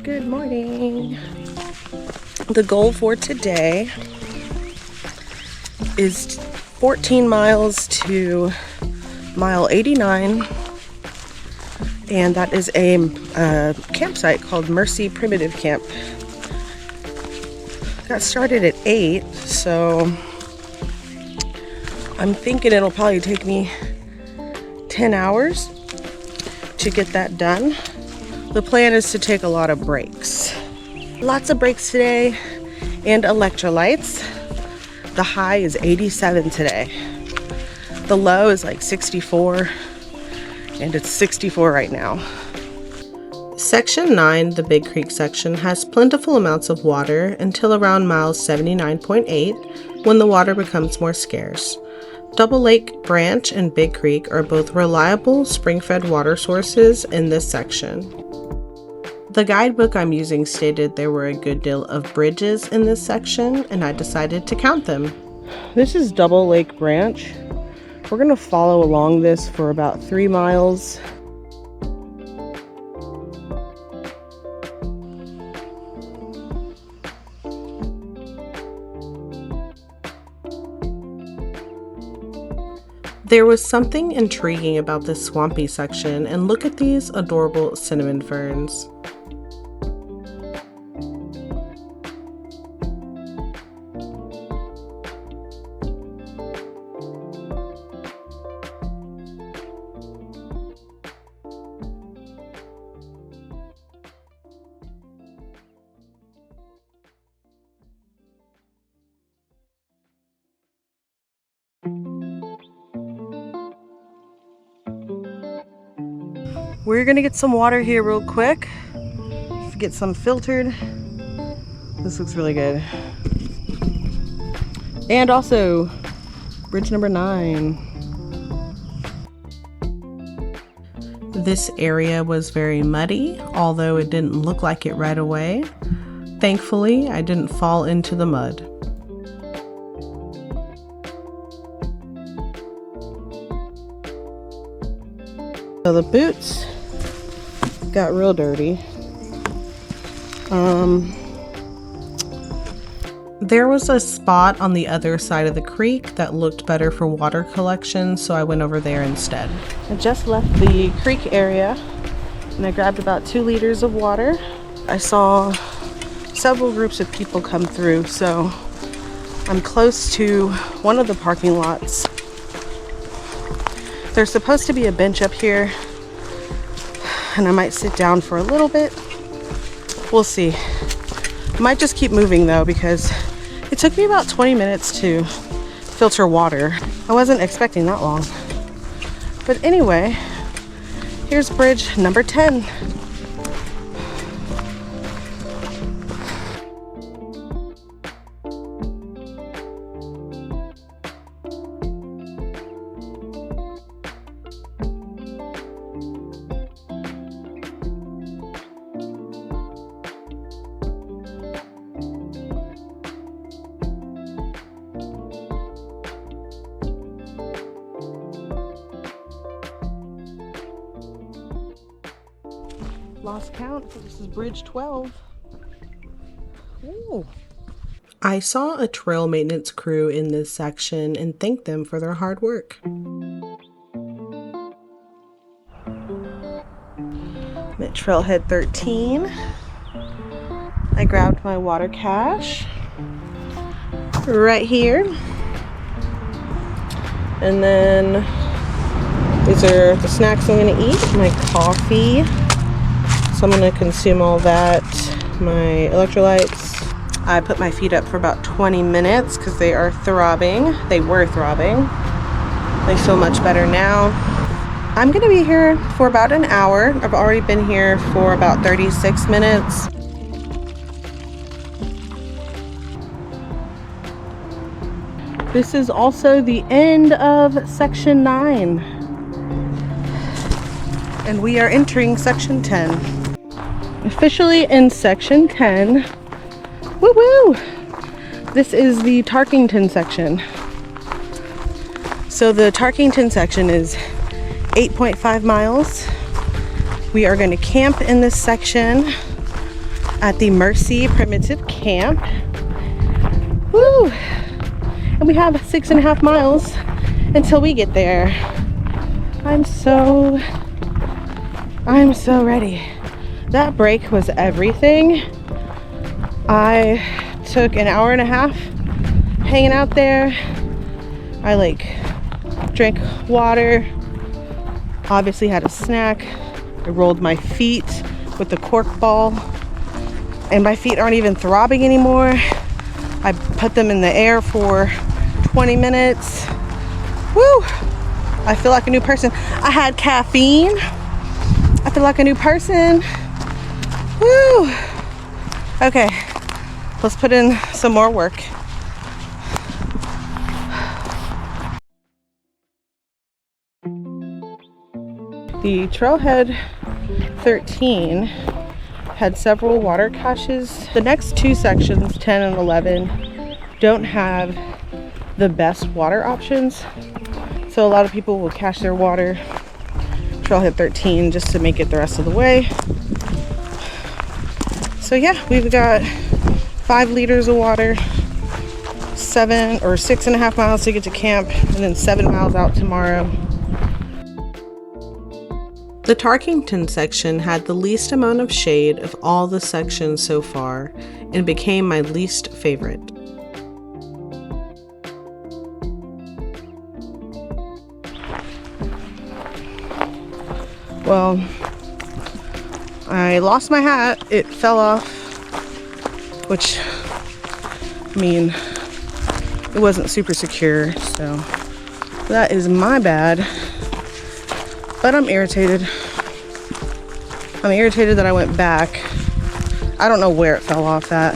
Good morning. The goal for today is 14 miles to mile 89, and that is a campsite called Mercy Primitive Camp. Got started at 8, so I'm thinking it'll probably take me 10 hours to get that done. The plan is to take a lot of breaks. Lots of breaks today and electrolytes. The high is 87 today. The low is like 64, and it's 64 right now. Section 9, the Big Creek section, has plentiful amounts of water until around mile 79.8 when the water becomes more scarce. Double Lake Branch and Big Creek are both reliable spring-fed water sources in this section. The guidebook I'm using stated there were a good deal of bridges in this section, and I decided to count them. This is Double Lake Branch. We're going to follow along this for about 3 miles. There was something intriguing about this swampy section, and look at these adorable cinnamon ferns. We're gonna get some water here real quick. Get some filtered. This looks really good. And also, bridge number 9. This area was very muddy, although it didn't look like it right away. Thankfully, I didn't fall into the mud. So the boots got real dirty. There was a spot on the other side of the creek that looked better for water collection, so I went over there instead. I just left the creek area and I grabbed about 2 liters of water. I saw several groups of people come through, so I'm close to one of the parking lots. There's supposed to be a bench up here, and I might sit down for a little bit. We'll see. I might just keep moving though, because it took me about 20 minutes to filter water. I wasn't expecting that long. But anyway, here's bridge number 10. Lost count, so this is bridge 12. Ooh. I saw a trail maintenance crew in this section and thanked them for their hard work. I'm at trailhead 13. I grabbed my water cache right here. And then these are the snacks I'm gonna eat. My coffee. So I'm going to consume all that, my electrolytes. I put my feet up for about 20 minutes because they are throbbing. They were throbbing. They feel much better now. I'm going to be here for about an hour. I've already been here for about 36 minutes. This is also the end of section 9. And we are entering section 10. Officially in section 10. Woo woo! This is the Tarkington section. So the Tarkington section is 8.5 miles. We are going to camp in this section at the Mercy Primitive Camp. Woo! And we have 6.5 miles until we get there. I'm so ready. That break was everything. I took an hour and a half hanging out there. I drank water, obviously had a snack. I rolled my feet with the cork ball, and my feet aren't even throbbing anymore. I put them in the air for 20 minutes. Woo! I feel like a new person. I had caffeine. I feel like a new person. Woo! Okay, let's put in some more work. The Trailhead 13 had several water caches. The next two sections, 10 and 11, don't have the best water options. So a lot of people will cache their water Trailhead 13 just to make it the rest of the way. So yeah, we've got 5 liters of water, 7 or 6.5 miles to get to camp, and then 7 miles out tomorrow. The Tarkington section had the least amount of shade of all the sections so far and became my least favorite. Well, I lost my hat. It fell off, which, I mean, it wasn't super secure, so that is my bad. But I'm irritated. I'm irritated that I went back. I don't know where it fell off at.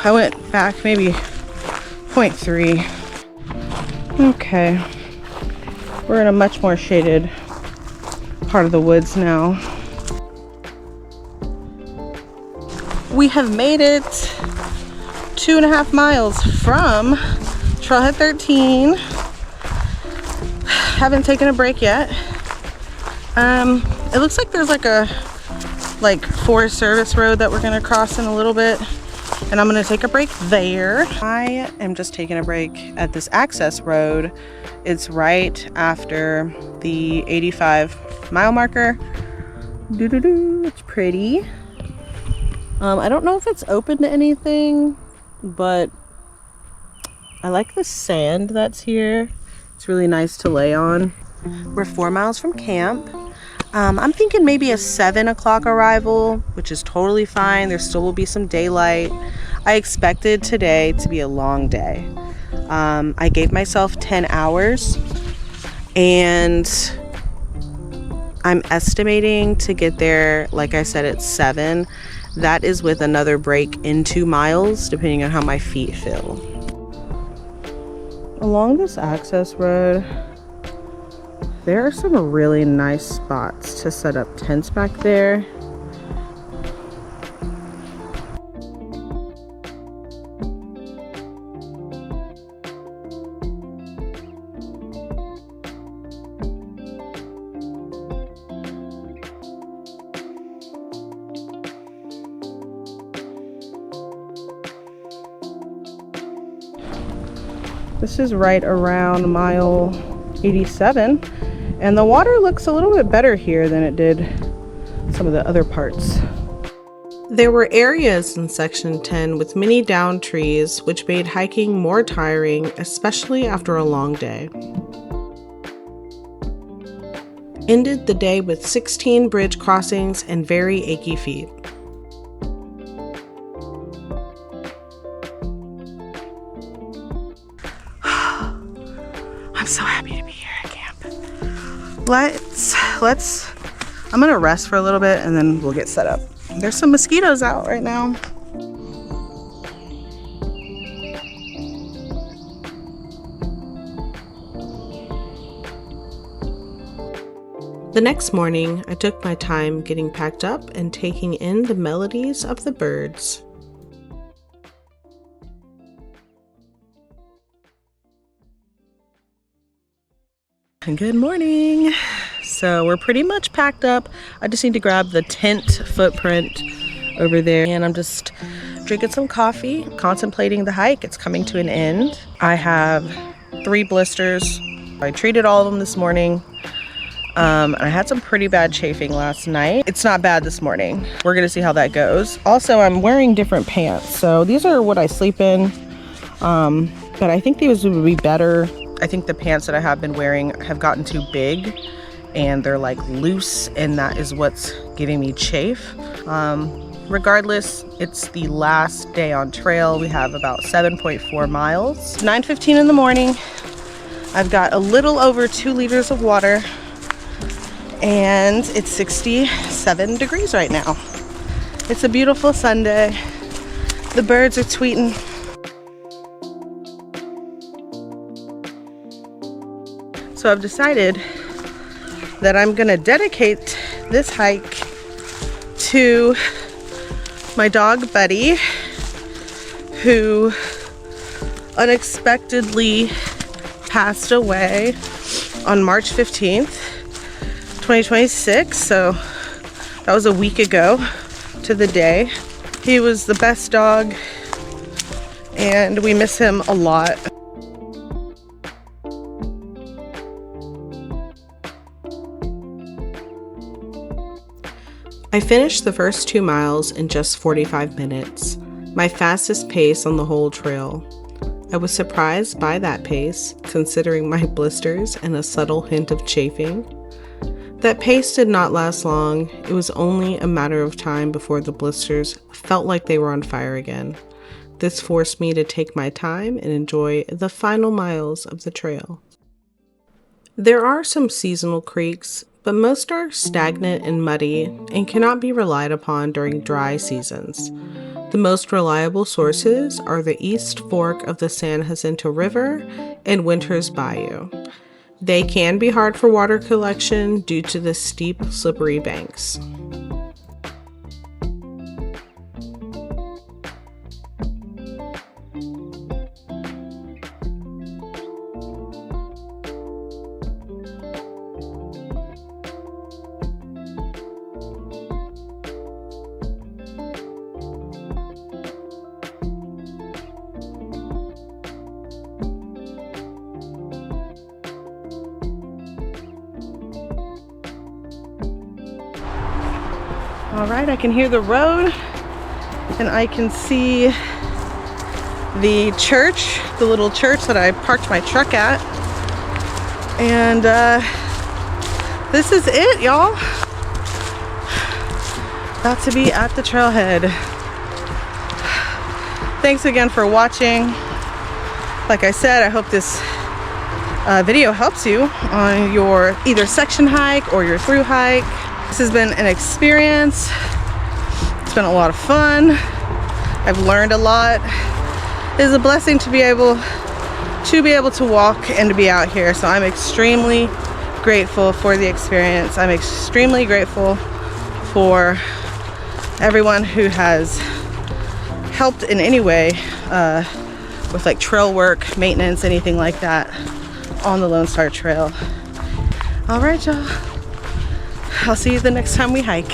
I went back maybe 0.3. Okay. We're in a much more shaded part of the woods now. We have made it 2.5 miles from Trailhead 13. Haven't taken a break yet. It looks like there's a Forest Service road that we're gonna cross in a little bit, and I'm gonna take a break there. I am just taking a break at this access road. It's right after the 85 mile marker. It's pretty. I don't know if it's open to anything, but I like the sand that's here. It's really nice to lay on. We're 4 miles from camp. I'm thinking maybe a 7 o'clock arrival, which is totally fine. There still will be some daylight. I expected today to be a long day. I gave myself 10 hours, and I'm estimating to get there, like I said, at 7. That is with another break in 2 miles, depending on how my feet feel. Along this access road, there are some really nice spots to set up tents back there. This is right around mile 87, and the water looks a little bit better here than it did some of the other parts. There were areas in section 10 with many downed trees, which made hiking more tiring, especially after a long day. Ended the day with 16 bridge crossings and very achy feet. I'm so happy to be here at camp. I'm gonna rest for a little bit and then we'll get set up. There's some mosquitoes out right now. The next morning, I took my time getting packed up and taking in the melodies of the birds. Good morning. So we're pretty much packed up. I just need to grab the tent footprint over there, and I'm just drinking some coffee, contemplating the hike. It's coming to an end. I have 3 blisters. I treated all of them this morning. I had some pretty bad chafing last night. It's not bad this morning. We're gonna see how that goes. Also, I'm wearing different pants. So these are what I sleep in, but I think these would be better. I think the pants that I have been wearing have gotten too big and they're like loose, and that is what's giving me chafe. Regardless, it's the last day on trail. We have about 7.4 miles. 9:15 in the morning. I've got a little over 2 liters of water, and it's 67 degrees right now. It's a beautiful Sunday. The birds are tweeting. So I've decided that I'm gonna dedicate this hike to my dog Buddy, who unexpectedly passed away on March 15th, 2026. So that was a week ago to the day. He was the best dog and we miss him a lot. I finished the first 2 miles in just 45 minutes, my fastest pace on the whole trail. I was surprised by that pace, considering my blisters and a subtle hint of chafing. That pace did not last long. It was only a matter of time before the blisters felt like they were on fire again. This forced me to take my time and enjoy the final miles of the trail. There are some seasonal creeks, but most are stagnant and muddy and cannot be relied upon during dry seasons. The most reliable sources are the East Fork of the San Jacinto River and Winter's Bayou. They can be hard for water collection due to the steep, slippery banks. All right, I can hear the road and I can see the church, the little church that I parked my truck at. And this is it, y'all. About to be at the trailhead. Thanks again for watching. Like I said, I hope this video helps you on your either section hike or your through hike. This has been an experience. It's been a lot of fun. I've learned a lot. It is a blessing to be able to walk and to be out here. So I'm extremely grateful for the experience. I'm extremely grateful for everyone who has helped in any way with like trail work, maintenance, anything like that on the Lonestar Trail. All right, y'all. I'll see you the next time we hike.